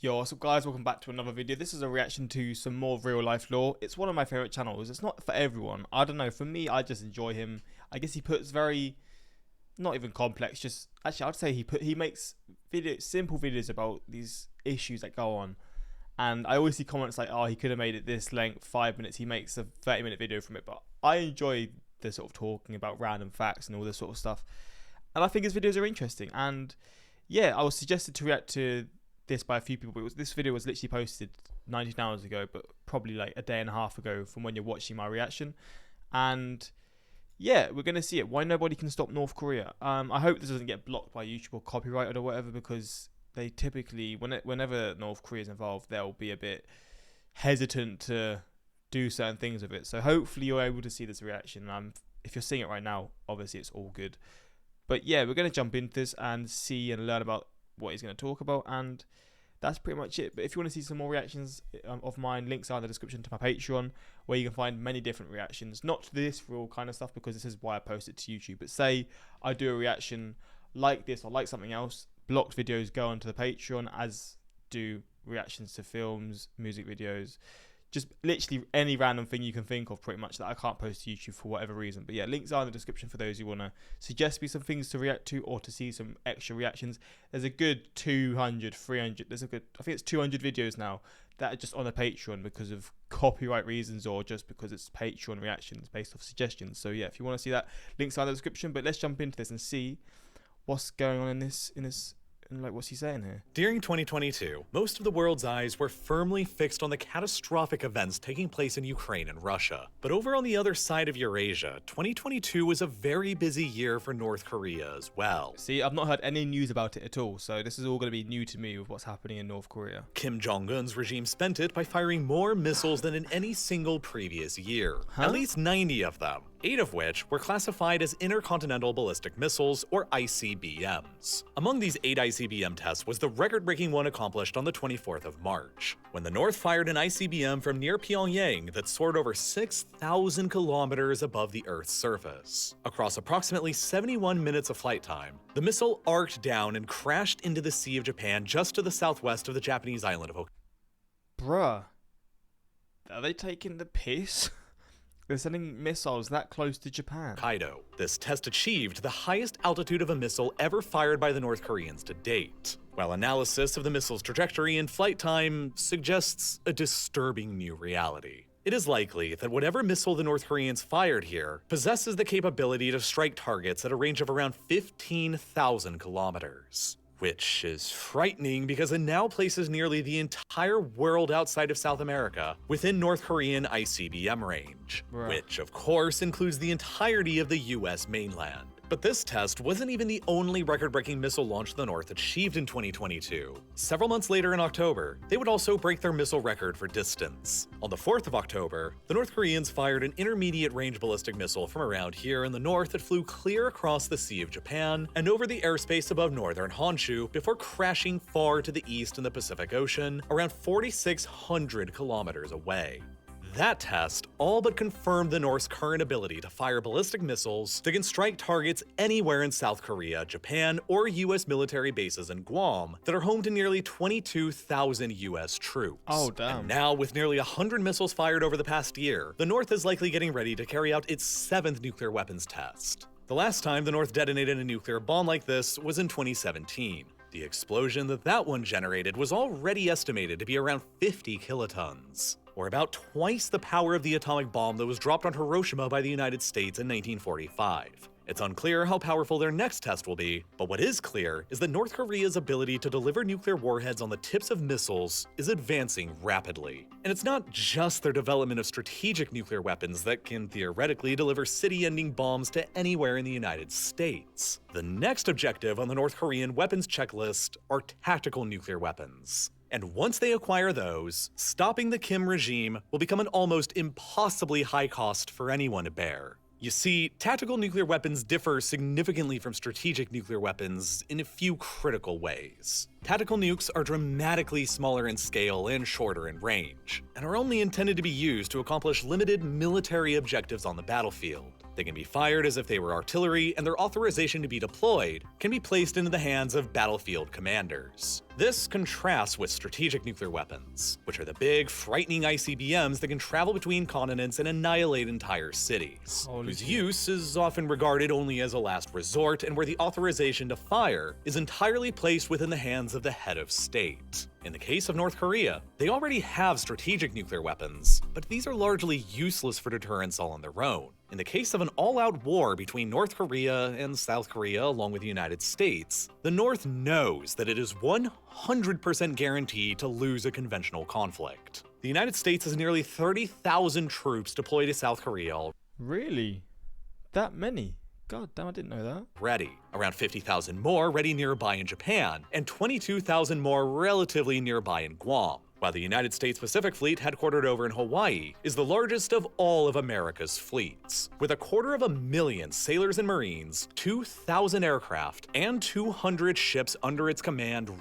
Yo, what's up guys, welcome back to another video. This is a reaction to some more real life lore. It's one of my favourite channels. It's not for everyone. I don't know, for me, I just enjoy him. I guess he puts very, not even complex, just, actually I'd say he makes simple videos about these issues that go on. And I always see comments like, oh, he could have made it this length, 5 minutes. He makes a 30-minute video from it. But I enjoy the sort of talking about random facts and all this sort of stuff. And I think his videos are interesting. And yeah, I was suggested to react to this by a few people. This video was literally posted 19 hours ago, but probably like a day and a half ago from when you're watching my reaction. And yeah, we're gonna see it. Why nobody can stop North Korea. I hope this doesn't get blocked by YouTube or copyrighted or whatever, because they typically, whenever North Korea is involved, they'll be a bit hesitant to do certain things with it. So hopefully you're able to see this reaction. If you're seeing it right now, obviously it's all good. But yeah, we're gonna jump into this and see and learn about what he's going to talk about, and that's pretty much it. But if you want to see some more reactions of mine, links are in the description to my Patreon, where you can find many different reactions, not to this real kind of stuff because this is why I post it to YouTube, but say I do a reaction like this or like something else, blocked videos go onto the Patreon, as do reactions to films, music videos, just literally any random thing you can think of, pretty much, that I can't post to YouTube for whatever reason. But yeah, links are in the description for those who want to suggest me some things to react to or to see some extra reactions. There's a good 200, 300, I think it's 200 videos now that are just on the Patreon because of copyright reasons or just because it's Patreon reactions based off suggestions. So yeah, if you want to see that, links are in the description. But let's jump into this and see what's going on in this and like, what's he saying here? During 2022, most of the world's eyes were firmly fixed on the catastrophic events taking place in Ukraine and Russia. But over on the other side of Eurasia, 2022 was a very busy year for North Korea as well. See, I've not heard any news about it at all, so this is all going to be new to me with what's happening in North Korea. Kim Jong-un's regime spent it by firing more missiles than in any single previous year. At least 90 of them, 8 of which were classified as intercontinental ballistic missiles, or ICBMs. Among these 8 ICBM tests was the record-breaking one accomplished on the 24th of March, when the North fired an ICBM from near Pyongyang that soared over 6,000 kilometers above the Earth's surface. Across approximately 71 minutes of flight time, the missile arced down and crashed into the Sea of Japan just to the southwest of the Japanese island of Hokkaido. Bruh, are they taking the piss? They're sending missiles that close to Japan. This test achieved the highest altitude of a missile ever fired by the North Koreans to date, while analysis of the missile's trajectory and flight time suggests a disturbing new reality. It is likely that whatever missile the North Koreans fired here possesses the capability to strike targets at a range of around 15,000 kilometers. Which is frightening because it now places nearly the entire world outside of South America within North Korean ICBM range, which of course includes the entirety of the US mainland. But this test wasn't even the only record-breaking missile launch the North achieved in 2022. Several months later in October, they would also break their missile record for distance. On the 4th of October, the North Koreans fired an intermediate-range ballistic missile from around here in the north that flew clear across the Sea of Japan and over the airspace above northern Honshu before crashing far to the east in the Pacific Ocean, around 4,600 kilometers away. That test all but confirmed the North's current ability to fire ballistic missiles that can strike targets anywhere in South Korea, Japan, or US military bases in Guam that are home to nearly 22,000 US troops. Oh, damn. And now, with nearly 100 missiles fired over the past year, the North is likely getting ready to carry out its 7th nuclear weapons test. The last time the North detonated a nuclear bomb like this was in 2017. The explosion that one generated was already estimated to be around 50 kilotons, or about twice the power of the atomic bomb that was dropped on Hiroshima by the United States in 1945. It's unclear how powerful their next test will be, but what is clear is that North Korea's ability to deliver nuclear warheads on the tips of missiles is advancing rapidly. And it's not just their development of strategic nuclear weapons that can theoretically deliver city-ending bombs to anywhere in the United States. The next objective on the North Korean weapons checklist are tactical nuclear weapons. And once they acquire those, stopping the Kim regime will become an almost impossibly high cost for anyone to bear. You see, tactical nuclear weapons differ significantly from strategic nuclear weapons in a few critical ways. Tactical nukes are dramatically smaller in scale and shorter in range, and are only intended to be used to accomplish limited military objectives on the battlefield. They can be fired as if they were artillery, and their authorization to be deployed can be placed into the hands of battlefield commanders. This contrasts with strategic nuclear weapons, which are the big, frightening ICBMs that can travel between continents and annihilate entire cities, whose use is often regarded only as a last resort and where the authorization to fire is entirely placed within the hands of the head of state. In the case of North Korea, they already have strategic nuclear weapons, but these are largely useless for deterrence all on their own. In the case of an all-out war between North Korea and South Korea along with the United States, the North knows that it is 100% guaranteed to lose a conventional conflict. The United States has nearly 30,000 troops deployed to South Korea. Really? That many? God damn, I didn't know that. Ready. Around 50,000 more ready nearby in Japan, and 22,000 more relatively nearby in Guam. While the United States Pacific Fleet, headquartered over in Hawaii, is the largest of all of America's fleets. With 250,000 sailors and Marines, 2,000 aircraft, and 200 ships under its command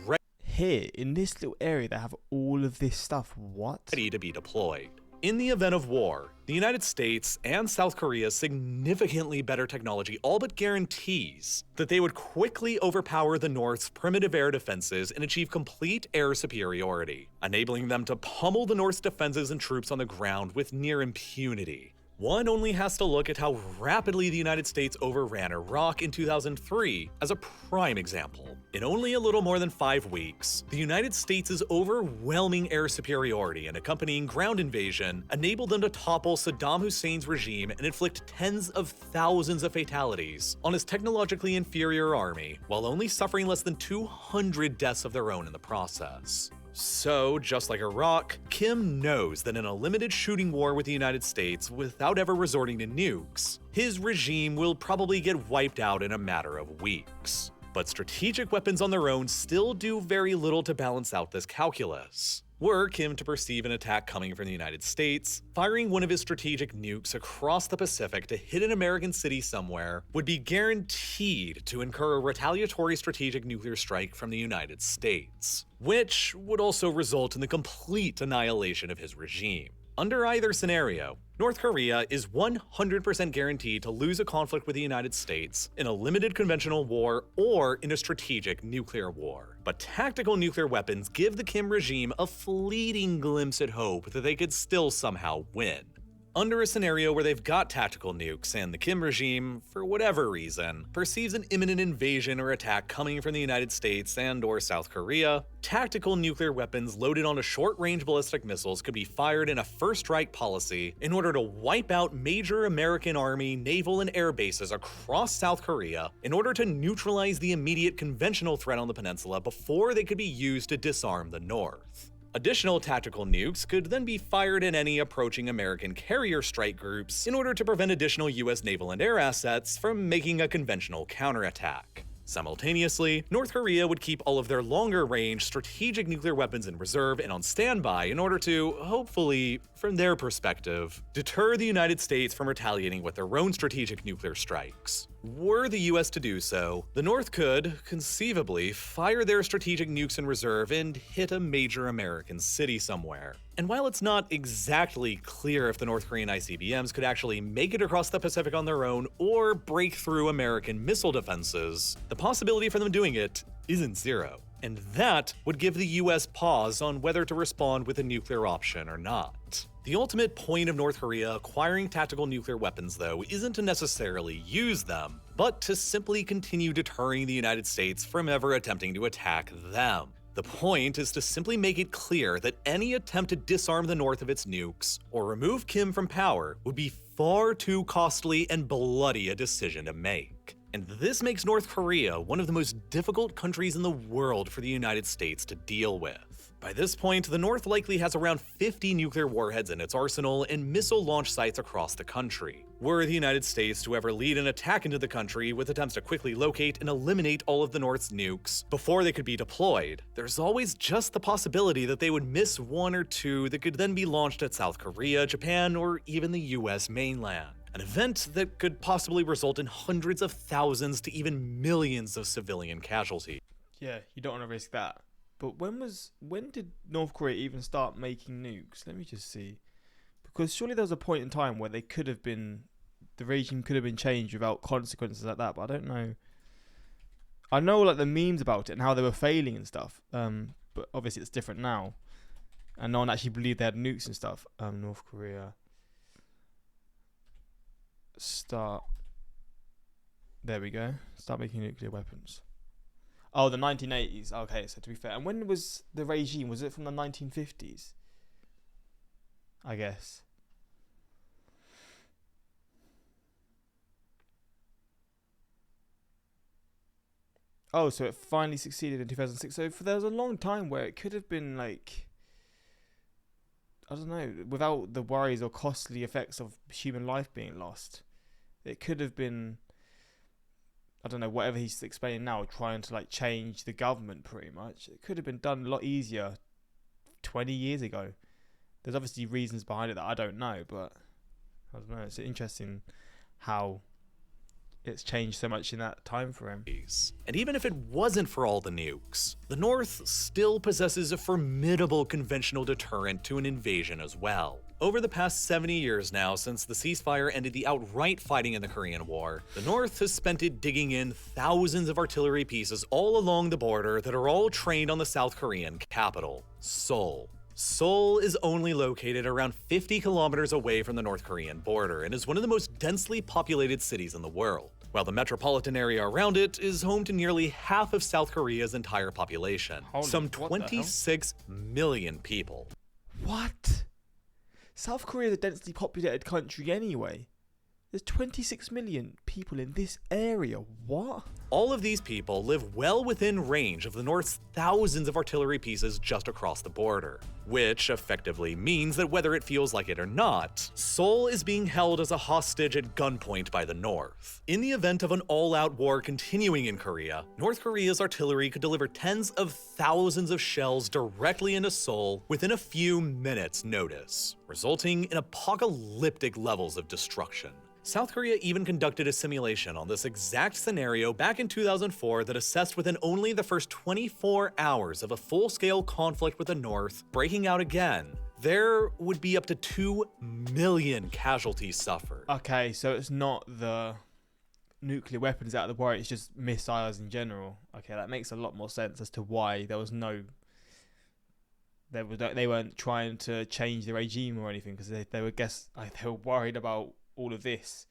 Here, in this little area, they have all of this stuff. What? ready to be deployed. In the event of war, the United States and South Korea's significantly better technology all but guarantees that they would quickly overpower the North's primitive air defenses and achieve complete air superiority, enabling them to pummel the North's defenses and troops on the ground with near impunity. One only has to look at how rapidly the United States overran Iraq in 2003 as a prime example. In only a little more than 5 weeks, the United States' overwhelming air superiority and accompanying ground invasion enabled them to topple Saddam Hussein's regime and inflict tens of thousands of fatalities on his technologically inferior army, while only suffering less than 200 deaths of their own in the process. So, just like Iraq, Kim knows that in a limited shooting war with the United States without ever resorting to nukes, his regime will probably get wiped out in a matter of weeks. But strategic weapons on their own still do very little to balance out this calculus. Were Kim to perceive an attack coming from the United States, firing one of his strategic nukes across the Pacific to hit an American city somewhere would be guaranteed to incur a retaliatory strategic nuclear strike from the United States, which would also result in the complete annihilation of his regime. Under either scenario, North Korea is 100% guaranteed to lose a conflict with the United States in a limited conventional war or in a strategic nuclear war. But tactical nuclear weapons give the Kim regime a fleeting glimpse at hope that they could still somehow win. Under a scenario where they've got tactical nukes and the Kim regime, for whatever reason, perceives an imminent invasion or attack coming from the United States and/or South Korea, tactical nuclear weapons loaded onto short-range ballistic missiles could be fired in a first strike policy in order to wipe out major American Army, naval, and air bases across South Korea in order to neutralize the immediate conventional threat on the peninsula before they could be used to disarm the North. Additional tactical nukes could then be fired at any approaching American carrier strike groups in order to prevent additional US naval and air assets from making a conventional counterattack. Simultaneously, North Korea would keep all of their longer-range strategic nuclear weapons in reserve and on standby in order to, hopefully, from their perspective, deter the United States from retaliating with their own strategic nuclear strikes. Were the US to do so, the North could, conceivably, fire their strategic nukes in reserve and hit a major American city somewhere. And while it's not exactly clear if the North Korean ICBMs could actually make it across the Pacific on their own or break through American missile defenses, the possibility for them doing it isn't zero. And that would give the US pause on whether to respond with a nuclear option or not. The ultimate point of North Korea acquiring tactical nuclear weapons, though, isn't to necessarily use them, but to simply continue deterring the United States from ever attempting to attack them. The point is to simply make it clear that any attempt to disarm the North of its nukes or remove Kim from power would be far too costly and bloody a decision to make. And this makes North Korea one of the most difficult countries in the world for the United States to deal with. By this point, the North likely has around 50 nuclear warheads in its arsenal and missile launch sites across the country. Were the United States to ever lead an attack into the country with attempts to quickly locate and eliminate all of the North's nukes before they could be deployed, there's always just the possibility that they would miss one or two that could then be launched at South Korea, Japan, or even the US mainland. An event that could possibly result in hundreds of thousands to even millions of civilian casualties. Yeah, you don't want to risk that. But when did North Korea even start making nukes? Let me just see. Because surely there was a point in time where they could have been the regime could have been changed without consequences like that, but I don't know. I know like the memes about it and how they were failing and stuff, but obviously it's different now, and no one actually believed they had nukes and stuff. North Korea start. There we go. Start making nuclear weapons. Oh, the 1980s. Okay, so to be fair, and when was the regime? Was it from the 1950s? I guess. Oh, so it finally succeeded in 2006. So there was a long time where it could have been like, I don't know, without the worries or costly effects of human life being lost. It could have been, I don't know, whatever he's explaining now, trying to like change the government pretty much. It could have been done a lot easier 20 years ago. There's obviously reasons behind it that I don't know, but I don't know. It's interesting how it's changed so much in that time frame. And even if it wasn't for all the nukes, the North still possesses a formidable conventional deterrent to an invasion as well. Over the past 70 years now, since the ceasefire ended the outright fighting in the Korean War, the North has spent it digging in thousands of artillery pieces all along the border that are all trained on the South Korean capital, Seoul. Seoul is only located around 50 kilometers away from the North Korean border and is one of the most densely populated cities in the world, while the metropolitan area around it is home to nearly half of South Korea's entire population, some 26 million people. What? South Korea is a densely populated country anyway. There's 26 million people in this area. What? All of these people live well within range of the North's thousands of artillery pieces just across the border, which effectively means that whether it feels like it or not, Seoul is being held as a hostage at gunpoint by the North. In the event of an all-out war continuing in Korea, North Korea's artillery could deliver tens of thousands of shells directly into Seoul within a few minutes' notice, resulting in apocalyptic levels of destruction. South Korea even conducted a simulation on this exact scenario back in 2004 that assessed within only the first 24 hours of a full-scale conflict with the North breaking out again, there would be up to 2 million casualties suffered. Okay, so it's not the nuclear weapons out of the war, it's just missiles in general. Okay, that makes a lot more sense as to why there was no... They weren't trying to change the regime or anything, because they were worried about all of this.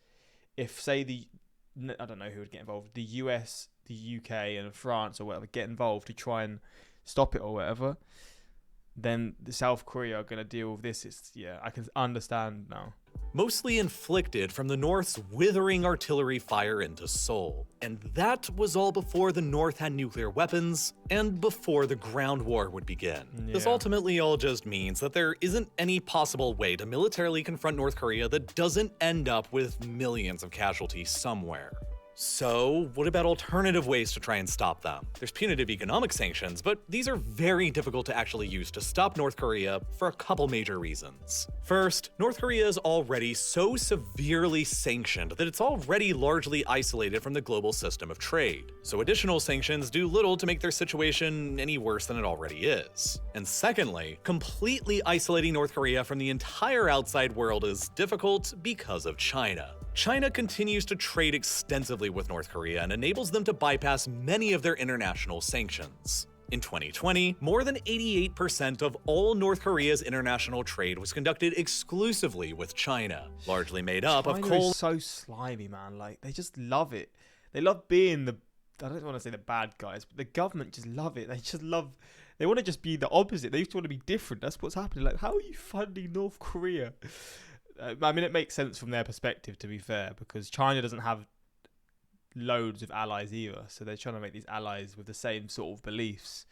If say I don't know who would get involved, the US, the UK and France or whatever get involved to try and stop it or whatever, then the South Korea are going to deal with this. I can understand now. Mostly inflicted from the North's withering artillery fire into Seoul. And that was all before the North had nuclear weapons, and before the ground war would begin. Yeah. This ultimately all just means that there isn't any possible way to militarily confront North Korea that doesn't end up with millions of casualties somewhere. So, what about alternative ways to try and stop them? There's punitive economic sanctions, but these are very difficult to actually use to stop North Korea for a couple major reasons. First, North Korea is already so severely sanctioned that it's already largely isolated from the global system of trade. So additional sanctions do little to make their situation any worse than it already is. And secondly, completely isolating North Korea from the entire outside world is difficult because of China. China continues to trade extensively with North Korea and enables them to bypass many of their international sanctions. In 2020, more than 88% of all North Korea's international trade was conducted exclusively with China, largely made up of coal. China is so slimy, man. Like, they just love it. They love being I don't want to say the bad guys, but the government just love it. They want to just be the opposite. They just want to be different. That's what's happening. Like, how are you funding North Korea? I mean, it makes sense from their perspective, to be fair, because China doesn't have loads of allies either. So they're trying to make these allies with the same sort of beliefs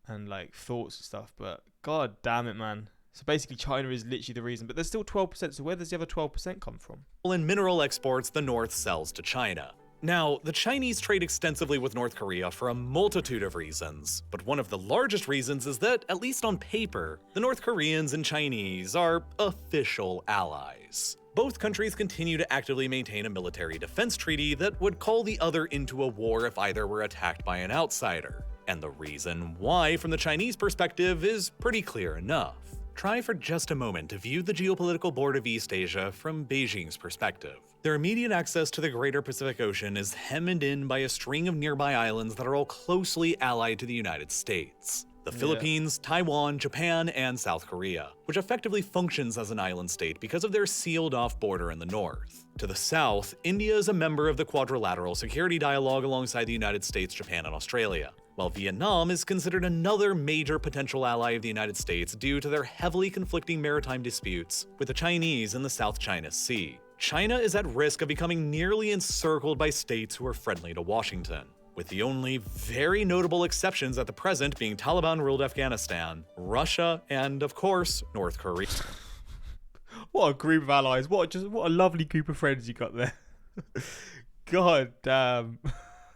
and like thoughts and stuff. But god damn it, man. So basically China is literally the reason. But there's still 12%. So where does the other 12% come from? In mineral exports the North sells to China. Now, the Chinese trade extensively with North Korea for a multitude of reasons, but one of the largest reasons is that, at least on paper, the North Koreans and Chinese are official allies. Both countries continue to actively maintain a military defense treaty that would call the other into a war if either were attacked by an outsider. And the reason why, from the Chinese perspective, is pretty clear enough. Try for just a moment to view the geopolitical board of East Asia from Beijing's perspective. Their immediate access to the greater Pacific Ocean is hemmed in by a string of nearby islands that are all closely allied to the United States. The Philippines, Taiwan, Japan, and South Korea, which effectively functions as an island state because of their sealed-off border in the north. To the south, India is a member of the Quadrilateral Security Dialogue alongside the United States, Japan, and Australia, while Vietnam is considered another major potential ally of the United States due to their heavily conflicting maritime disputes with the Chinese in the South China Sea. China is at risk of becoming nearly encircled by states who are friendly to Washington, with the only very notable exceptions at the present being Taliban-ruled Afghanistan, Russia, and, of course, North Korea. What a group of allies. What a lovely group of friends you got there. God damn.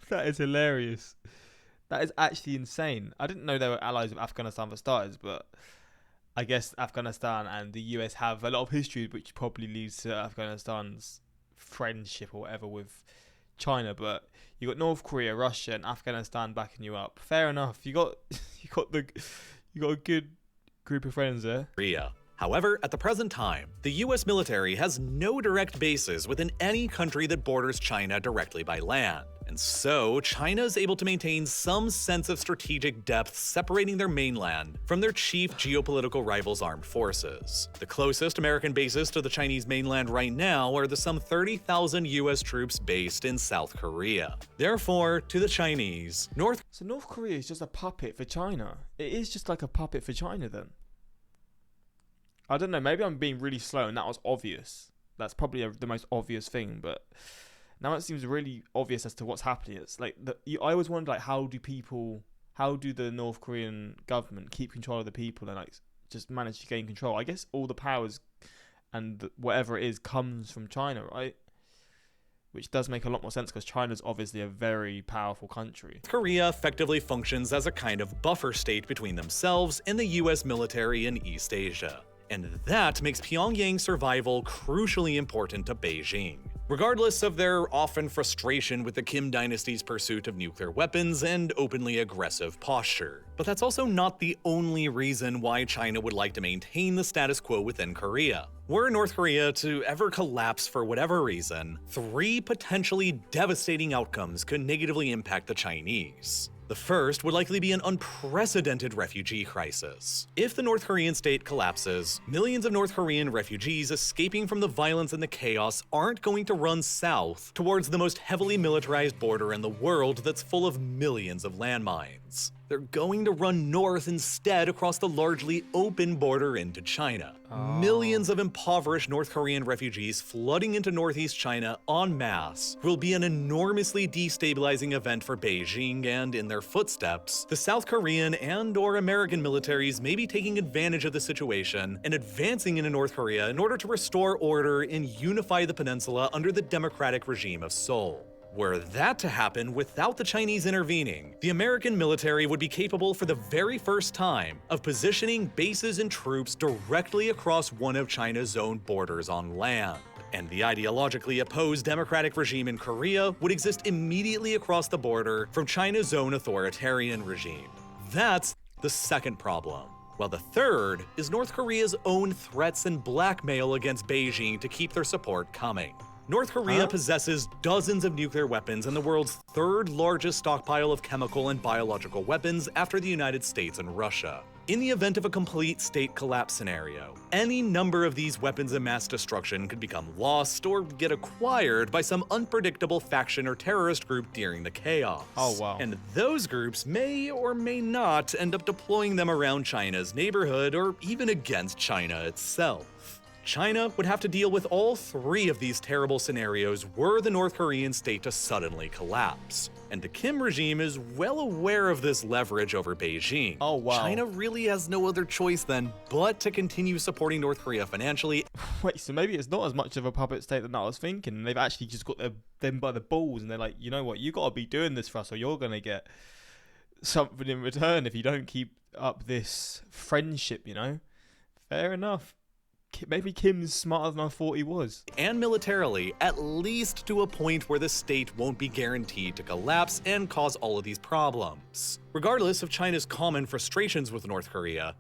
That is hilarious. That is actually insane. I didn't know they were allies of Afghanistan for starters, but I guess Afghanistan and the US have a lot of history, which probably leads to Afghanistan's friendship or whatever with China. But you got North Korea, Russia, and Afghanistan backing you up. Fair enough. You got a good group of friends there. However, at the present time, the US military has no direct bases within any country that borders China directly by land. And so, China is able to maintain some sense of strategic depth separating their mainland from their chief geopolitical rivals' armed forces. The closest American bases to the Chinese mainland right now are the some 30,000 US troops based in South Korea. Therefore, to the Chinese, North Korea is just a puppet for China. It is just like a puppet for China then. I don't know, maybe I'm being really slow and that was obvious. That's probably the most obvious thing, but now it seems really obvious as to what's happening. It's like, I always wondered, like, how do the North Korean government keep control of the people and like just manage to gain control? I guess all the powers and whatever it is comes from China, right? Which does make a lot more sense because China's obviously a very powerful country. Korea effectively functions as a kind of buffer state between themselves and the US military in East Asia. And that makes Pyongyang's survival crucially important to Beijing. Regardless of their often frustration with the Kim dynasty's pursuit of nuclear weapons and openly aggressive posture. But that's also not the only reason why China would like to maintain the status quo within Korea. Were North Korea to ever collapse for whatever reason, 3 potentially devastating outcomes could negatively impact the Chinese. The first would likely be an unprecedented refugee crisis. If the North Korean state collapses, millions of North Korean refugees escaping from the violence and the chaos aren't going to run south towards the most heavily militarized border in the world that's full of millions of landmines. They're going to run north instead across the largely open border into China. Millions of impoverished North Korean refugees flooding into northeast China en masse will be an enormously destabilizing event for Beijing, and in their footsteps, the South Korean and/or American militaries may be taking advantage of the situation and advancing into North Korea in order to restore order and unify the peninsula under the democratic regime of Seoul. Were that to happen without the Chinese intervening, the American military would be capable for the very first time of positioning bases and troops directly across one of China's own borders on land. And the ideologically opposed democratic regime in Korea would exist immediately across the border from China's own authoritarian regime. That's the second problem. While the third is North Korea's own threats and blackmail against Beijing to keep their support coming. North Korea possesses dozens of nuclear weapons and the world's 3rd largest stockpile of chemical and biological weapons after the United States and Russia. In the event of a complete state collapse scenario, any number of these weapons of mass destruction could become lost or get acquired by some unpredictable faction or terrorist group during the chaos. Oh, wow. And those groups may or may not end up deploying them around China's neighborhood or even against China itself. China would have to deal with all 3 of these terrible scenarios were the North Korean state to suddenly collapse. And the Kim regime is well aware of this leverage over Beijing. Oh, wow. China really has no other choice then but to continue supporting North Korea financially. Wait, so maybe it's not as much of a puppet state than I was thinking. They've actually just got them by the balls and they're like, you know what, you got to be doing this for us or you're going to get something in return if you don't keep up this friendship, you know? Fair enough. maybe Kim's smarter than I thought he was. And militarily, at least to a point where the state won't be guaranteed to collapse and cause all of these problems. Regardless of China's common frustrations with North Korea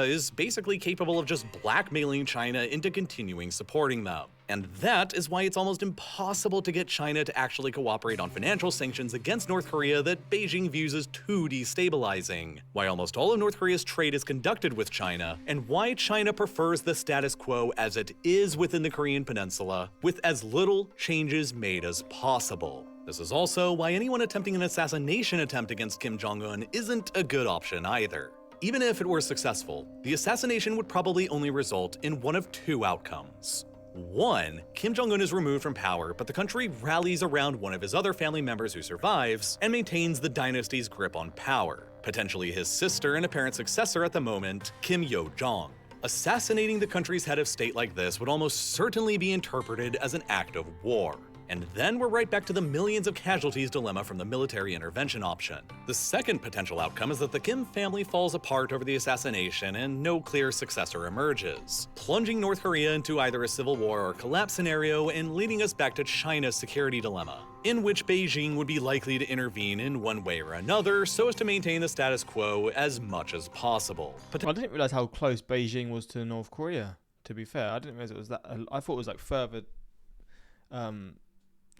is basically capable of just blackmailing China into continuing supporting them. And that is why it's almost impossible to get China to actually cooperate on financial sanctions against North Korea that Beijing views as too destabilizing, why almost all of North Korea's trade is conducted with China, and why China prefers the status quo as it is within the Korean Peninsula, with as little changes made as possible. This is also why anyone attempting an assassination attempt against Kim Jong-un isn't a good option either. Even if it were successful, the assassination would probably only result in one of two outcomes. One, Kim Jong-un is removed from power, but the country rallies around one of his other family members who survives and maintains the dynasty's grip on power, potentially his sister and apparent successor at the moment, Kim Yo-jong. Assassinating the country's head of state like this would almost certainly be interpreted as an act of war. And then we're right back to the millions of casualties dilemma from the military intervention option. The second potential outcome is that the Kim family falls apart over the assassination and no clear successor emerges, plunging North Korea into either a civil war or collapse scenario and leading us back to China's security dilemma, in which Beijing would be likely to intervene in one way or another so as to maintain the status quo as much as possible. I didn't realize how close Beijing was to North Korea, to be fair. I didn't realize it was that. I thought it was like further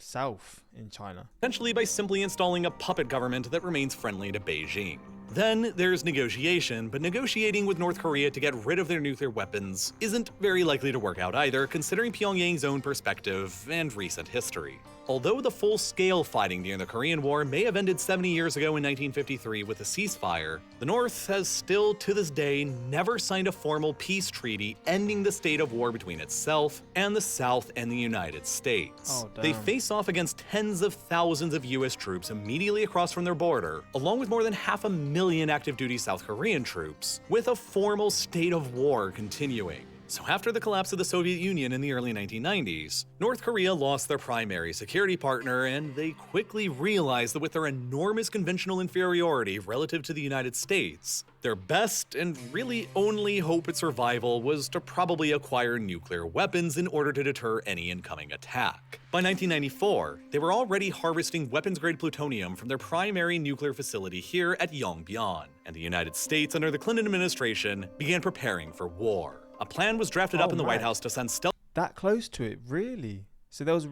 south in China. Potentially by simply installing a puppet government that remains friendly to Beijing. Then there's negotiation, but negotiating with North Korea to get rid of their nuclear weapons isn't very likely to work out either, considering Pyongyang's own perspective and recent history. Although the full-scale fighting during the Korean War may have ended 70 years ago in 1953 with a ceasefire, the North has still, to this day, never signed a formal peace treaty ending the state of war between itself and the South and the United States. Oh, damn. They face off against tens of thousands of US troops immediately across from their border, along with more than 500,000 active-duty South Korean troops, with a formal state of war continuing. So after the collapse of the Soviet Union in the early 1990s, North Korea lost their primary security partner, and they quickly realized that with their enormous conventional inferiority relative to the United States, their best and really only hope at survival was to probably acquire nuclear weapons in order to deter any incoming attack. By 1994, they were already harvesting weapons-grade plutonium from their primary nuclear facility here at Yongbyon, and the United States under the Clinton administration began preparing for war. A plan was drafted up in the White House to send stealth That close to it, really? So there was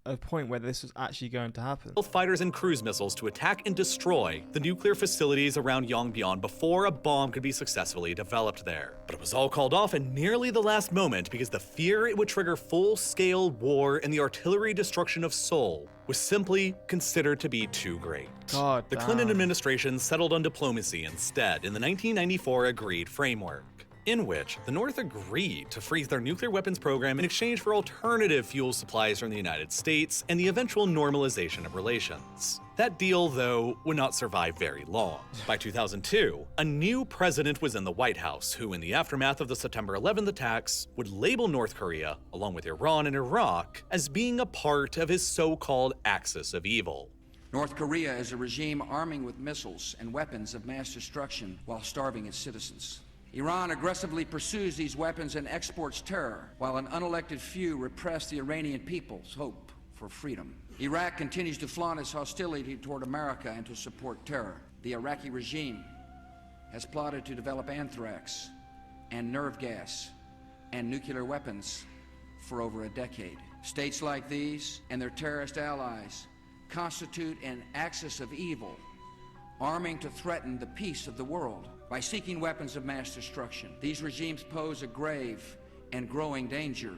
a point where this was actually going to happen. fighters and cruise missiles to attack and destroy the nuclear facilities around Yongbyon before a bomb could be successfully developed there. But it was all called off at nearly the last moment because the fear it would trigger full-scale war and the artillery destruction of Seoul was simply considered to be too great. God The damn. Clinton administration settled on diplomacy instead in the 1994 agreed framework, in which the North agreed to freeze their nuclear weapons program in exchange for alternative fuel supplies from the United States and the eventual normalization of relations. That deal, though, would not survive very long. By 2002, a new president was in the White House who, in the aftermath of the September 11th attacks, would label North Korea, along with Iran and Iraq, as being a part of his so-called axis of evil. North Korea is a regime arming with missiles and weapons of mass destruction while starving its citizens. Iran aggressively pursues these weapons and exports terror, while an unelected few repress the Iranian people's hope for freedom. Iraq continues to flaunt its hostility toward America and to support terror. The Iraqi regime has plotted to develop anthrax and nerve gas and nuclear weapons for over a decade. States like these and their terrorist allies constitute an axis of evil, arming to threaten the peace of the world. By seeking weapons of mass destruction, these regimes pose a grave and growing danger.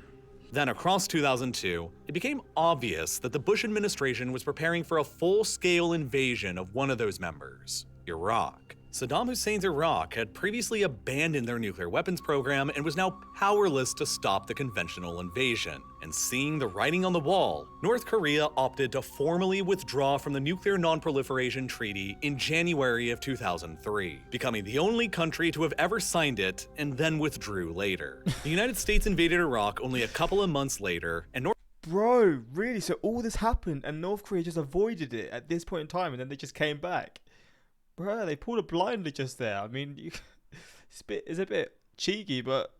Then across 2002, it became obvious that the Bush administration was preparing for a full-scale invasion of one of those members, Iraq. Saddam Hussein's Iraq had previously abandoned their nuclear weapons program and was now powerless to stop the conventional invasion. And seeing the writing on the wall, North Korea opted to formally withdraw from the Nuclear Non-Proliferation Treaty in January of 2003, becoming the only country to have ever signed it and then withdrew later. The United States invaded Iraq only a couple of months later, and Bro, really? So all this happened and North Korea just avoided it at this point in time and then they just came back? They pulled a blinder just there. I mean, it's a bit cheeky, but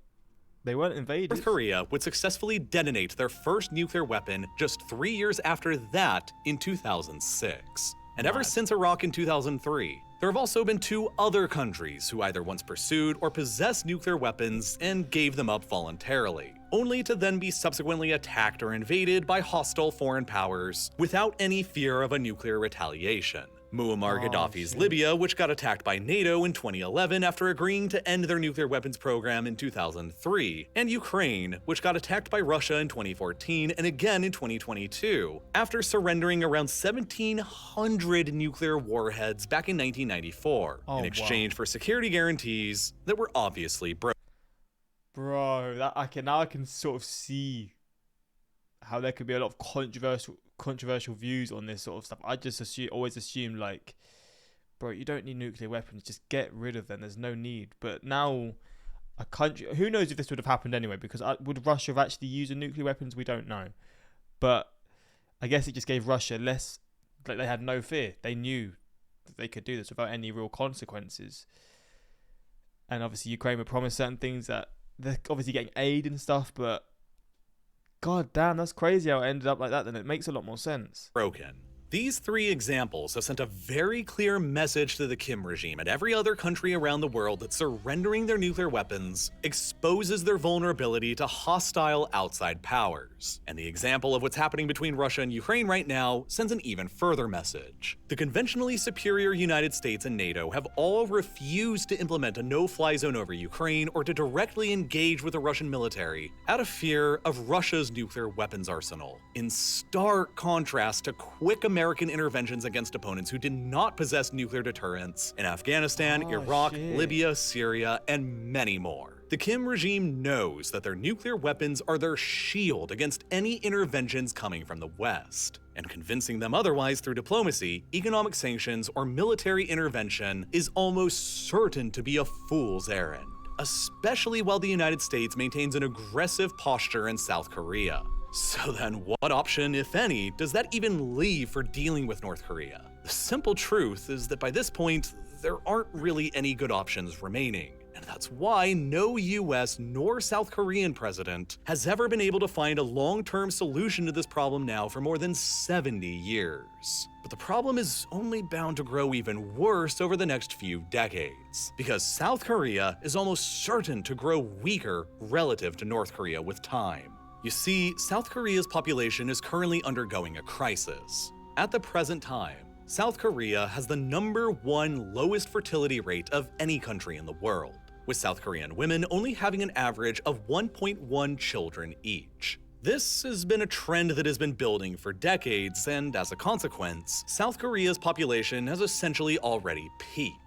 They weren't invaders. North Korea would successfully detonate their first nuclear weapon just 3 years after that in 2006. And ever Mad. since Iraq in 2003, there have also been 2 other countries who either once pursued or possessed nuclear weapons and gave them up voluntarily, only to then be subsequently attacked or invaded by hostile foreign powers without any fear of a nuclear retaliation. Muammar Gaddafi's shit. Libya, which got attacked by NATO in 2011 after agreeing to end their nuclear weapons program in 2003, and Ukraine, which got attacked by Russia in 2014 and again in 2022, after surrendering around 1,700 nuclear warheads back in 1994 in exchange for security guarantees that were obviously broken. Bro, that now I can sort of see how there could be a lot of controversial views on this sort of stuff. I just always assume like, bro, you don't need nuclear weapons, just get rid of them, there's no need. But now a country, who knows if this would have happened anyway, because would Russia have actually used nuclear weapons? We don't know. But I guess it just gave Russia less, like they had no fear. They knew that they could do this without any real consequences. And obviously Ukraine were promised certain things that they're obviously getting aid and stuff, but God damn, that's crazy how it ended up like that. Then it makes a lot more sense. Broken. These 3 examples have sent a very clear message to the Kim regime and every other country around the world that surrendering their nuclear weapons exposes their vulnerability to hostile outside powers. And the example of what's happening between Russia and Ukraine right now sends an even further message. The conventionally superior United States and NATO have all refused to implement a no-fly zone over Ukraine or to directly engage with the Russian military out of fear of Russia's nuclear weapons arsenal. In stark contrast to quick American interventions against opponents who did not possess nuclear deterrence in Afghanistan, Iraq, Libya, Syria, and many more. The Kim regime knows that their nuclear weapons are their shield against any interventions coming from the West. And convincing them otherwise through diplomacy, economic sanctions, or military intervention is almost certain to be a fool's errand, especially while the United States maintains an aggressive posture in South Korea. So then what option, if any, does that even leave for dealing with North Korea? The simple truth is that by this point, there aren't really any good options remaining. And that's why no US nor South Korean president has ever been able to find a long-term solution to this problem now for more than 70 years. But the problem is only bound to grow even worse over the next few decades, because South Korea is almost certain to grow weaker relative to North Korea with time. You see, South Korea's population is currently undergoing a crisis. At the present time, South Korea has the #1 lowest fertility rate of any country in the world, with South Korean women only having an average of 1.1 children each. This has been a trend that has been building for decades, and as a consequence, South Korea's population has essentially already peaked.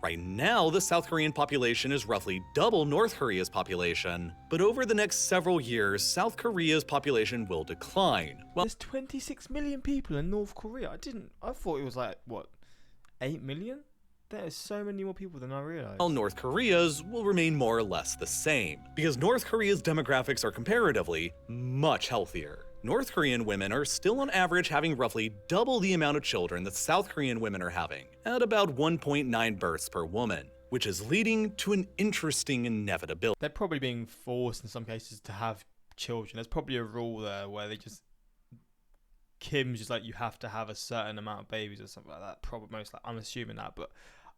Right now, the South Korean population is roughly double North Korea's population, but over the next several years, South Korea's population will decline. Well, There's 26 million people in North Korea. I thought it was like, what, 8 million? There is so many more people than I realized. while North Korea's will remain more or less the same, because North Korea's demographics are comparatively much healthier. North Korean women are still on average having roughly double the amount of children that South Korean women are having, at about 1.9 births per woman, which is leading to an interesting inevitability. They're probably being forced in some cases to have children. There's probably a rule there where Kim's just like, you have to have a certain amount of babies or something like that. Probably I'm assuming that, but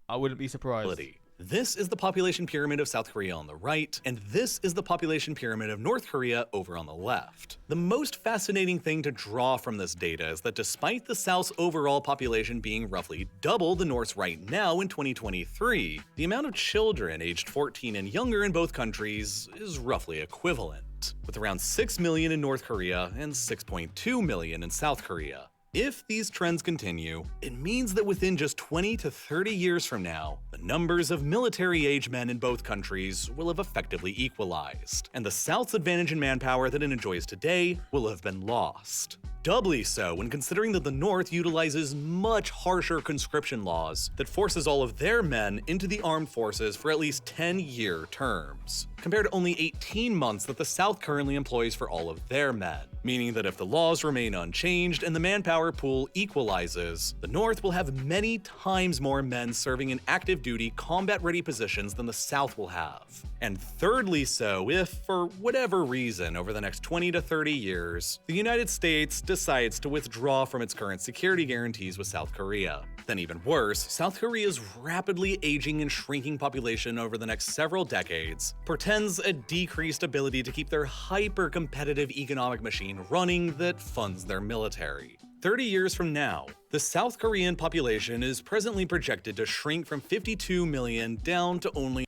I wouldn't be surprised. This is the population pyramid of South Korea on the right, and this is the population pyramid of North Korea over on the left. The most fascinating thing to draw from this data is that despite the South's overall population being roughly double the North's right now in 2023, the amount of children aged 14 and younger in both countries is roughly equivalent, with around 6 million in North Korea and 6.2 million in South Korea. If these trends continue, it means that within just 20 to 30 years from now, the numbers of military-age men in both countries will have effectively equalized, and the South's advantage in manpower that it enjoys today will have been lost. Doubly so when considering that the North utilizes much harsher conscription laws that forces all of their men into the armed forces for at least 10-year terms, compared to only 18 months that the South currently employs for all of their men. meaning that if the laws remain unchanged and the manpower pool equalizes, the North will have many times more men serving in active duty, combat-ready positions than the South will have. And thirdly so if, for whatever reason, over the next 20 to 30 years, the United States decides to withdraw from its current security guarantees with South Korea. Then even worse, South Korea's rapidly aging and shrinking population over the next several decades portends a decreased ability to keep their hyper-competitive economic machine running that funds their military. 30 years from now, the South Korean population is presently projected to shrink from 52 million down to only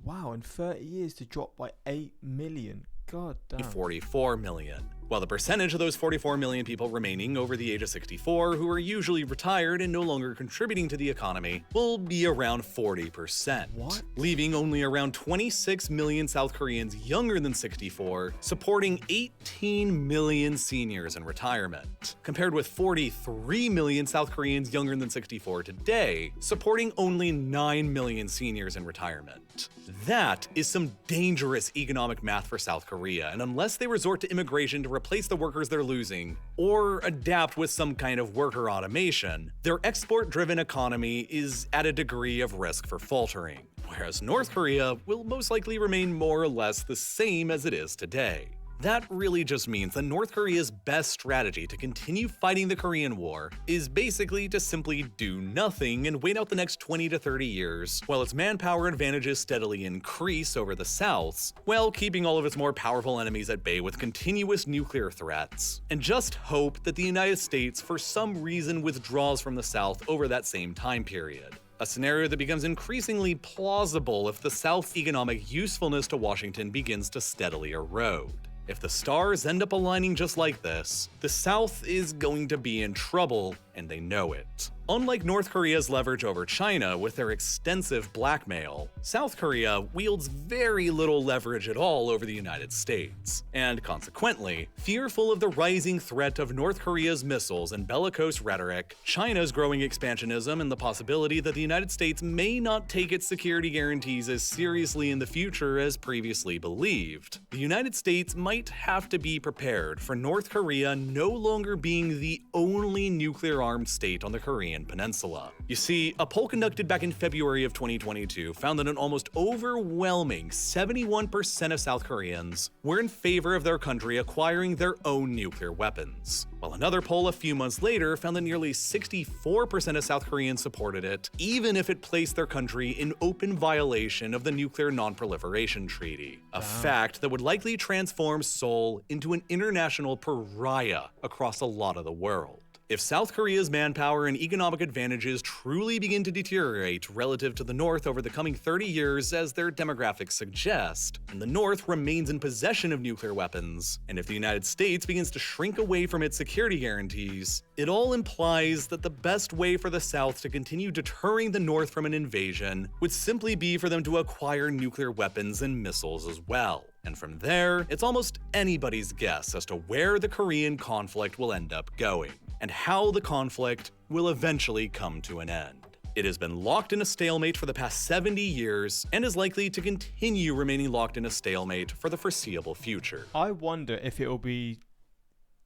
Wow, in 30 years to drop by 8 million. God damn. 44 million. While the percentage of those 44 million people remaining over the age of 64 who are usually retired and no longer contributing to the economy will be around 40%. What? Leaving only around 26 million South Koreans younger than 64, supporting 18 million seniors in retirement, compared with 43 million South Koreans younger than 64 today, supporting only 9 million seniors in retirement. That is some dangerous economic math for South Korea, and unless they resort to immigration to replace the workers they're losing, or adapt with some kind of worker automation, their export-driven economy is at a degree of risk for faltering, whereas North Korea will most likely remain more or less the same as it is today. That really just means that North Korea's best strategy to continue fighting the Korean War is basically to simply do nothing and wait out the next 20 to 30 years while its manpower advantages steadily increase over the South's, while keeping all of its more powerful enemies at bay with continuous nuclear threats, and just hope that the United States for some reason withdraws from the South over that same time period. A scenario that becomes increasingly plausible if the South's economic usefulness to Washington begins to steadily erode. If the stars end up aligning just like this, the South is going to be in trouble, and they know it. Unlike North Korea's leverage over China with their extensive blackmail, South Korea wields very little leverage at all over the United States, and consequently, fearful of the rising threat of North Korea's missiles and bellicose rhetoric, China's growing expansionism, and the possibility that the United States may not take its security guarantees as seriously in the future as previously believed, the United States might have to be prepared for North Korea no longer being the only nuclear-armed state on the Korean Peninsula. You see, a poll conducted back in February of 2022 found that an almost overwhelming 71% of South Koreans were in favor of their country acquiring their own nuclear weapons, while another poll a few months later found that nearly 64% of South Koreans supported it, even if it placed their country in open violation of the Nuclear Non-Proliferation Treaty, a fact that would likely transform Seoul into an international pariah across a lot of the world. If South Korea's manpower and economic advantages truly begin to deteriorate relative to the North over the coming 30 years as their demographics suggest, and the North remains in possession of nuclear weapons, and if the United States begins to shrink away from its security guarantees, it all implies that the best way for the South to continue deterring the North from an invasion would simply be for them to acquire nuclear weapons and missiles as well. And from there, it's almost anybody's guess as to where the Korean conflict will end up going, and how the conflict will eventually come to an end. It has been locked in a stalemate for the past 70 years, and is likely to continue remaining locked in a stalemate for the foreseeable future. I wonder if it will be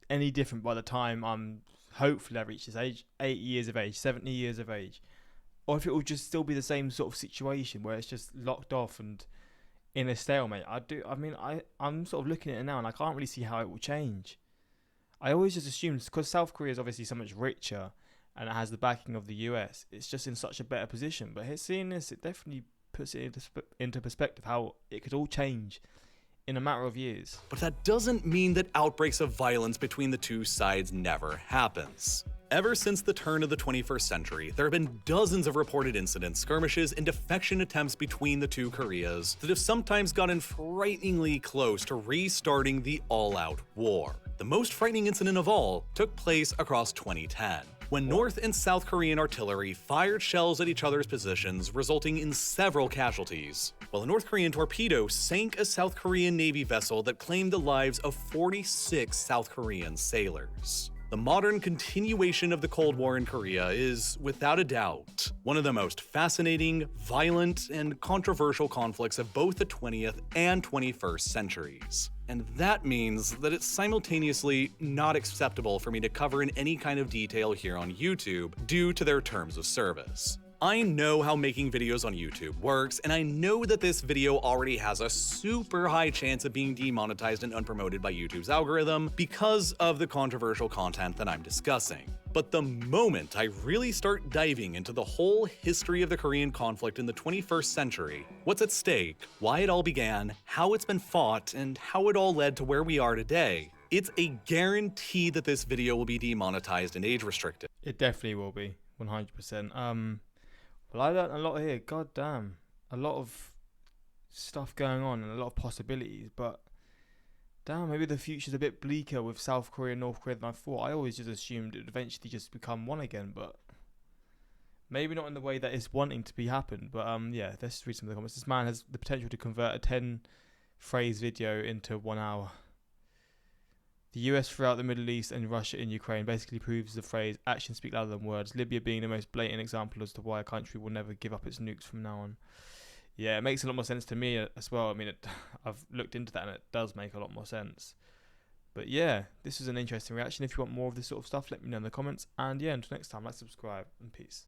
any different by the time hopefully I reach this age, 80 years of age, 70 years of age, or if it will just still be the same sort of situation where it's just locked off and in a stalemate. I'm sort of looking at it now and I can't really see how it will change. I always just assumed, because South Korea is obviously so much richer and it has the backing of the US, it's just in such a better position. But seeing this, it definitely puts it into perspective how it could all change in a matter of years. But that doesn't mean that outbreaks of violence between the two sides never happens. Ever since the turn of the 21st century, there have been dozens of reported incidents, skirmishes, and defection attempts between the two Koreas that have sometimes gotten frighteningly close to restarting the all-out war. The most frightening incident of all took place across 2010, when North and South Korean artillery fired shells at each other's positions, resulting in several casualties, while a North Korean torpedo sank a South Korean Navy vessel that claimed the lives of 46 South Korean sailors. The modern continuation of the Cold War in Korea is, without a doubt, one of the most fascinating, violent, and controversial conflicts of both the 20th and 21st centuries. and that means that it's simultaneously not acceptable for me to cover in any kind of detail here on YouTube due to their terms of service. I know how making videos on YouTube works, and I know that this video already has a super high chance of being demonetized and unpromoted by YouTube's algorithm because of the controversial content that I'm discussing. But the moment I really start diving into the whole history of the Korean conflict in the 21st century, what's at stake, why it all began, how it's been fought, and how it all led to where we are today, it's a guarantee that this video will be demonetized and age restricted. It definitely will be, 100%. Well, I learned a lot here. God damn, a lot of stuff going on and a lot of possibilities. But damn, maybe the future's a bit bleaker with South Korea and North Korea than I thought. I always just assumed it would eventually just become one again, but maybe not in the way that it's wanting to be happen. But yeah, let's read some of the comments. This man has the potential to convert a 10-phrase video into 1 hour. The US throughout the Middle East and Russia in Ukraine basically proves the phrase actions speak louder than words. Libya being the most blatant example as to why a country will never give up its nukes from now on. Yeah, it makes a lot more sense to me as well. I mean, I've looked into that and it does make a lot more sense. But yeah, this was an interesting reaction. If you want more of this sort of stuff, let me know in the comments. And yeah, until next time, like, subscribe, and peace.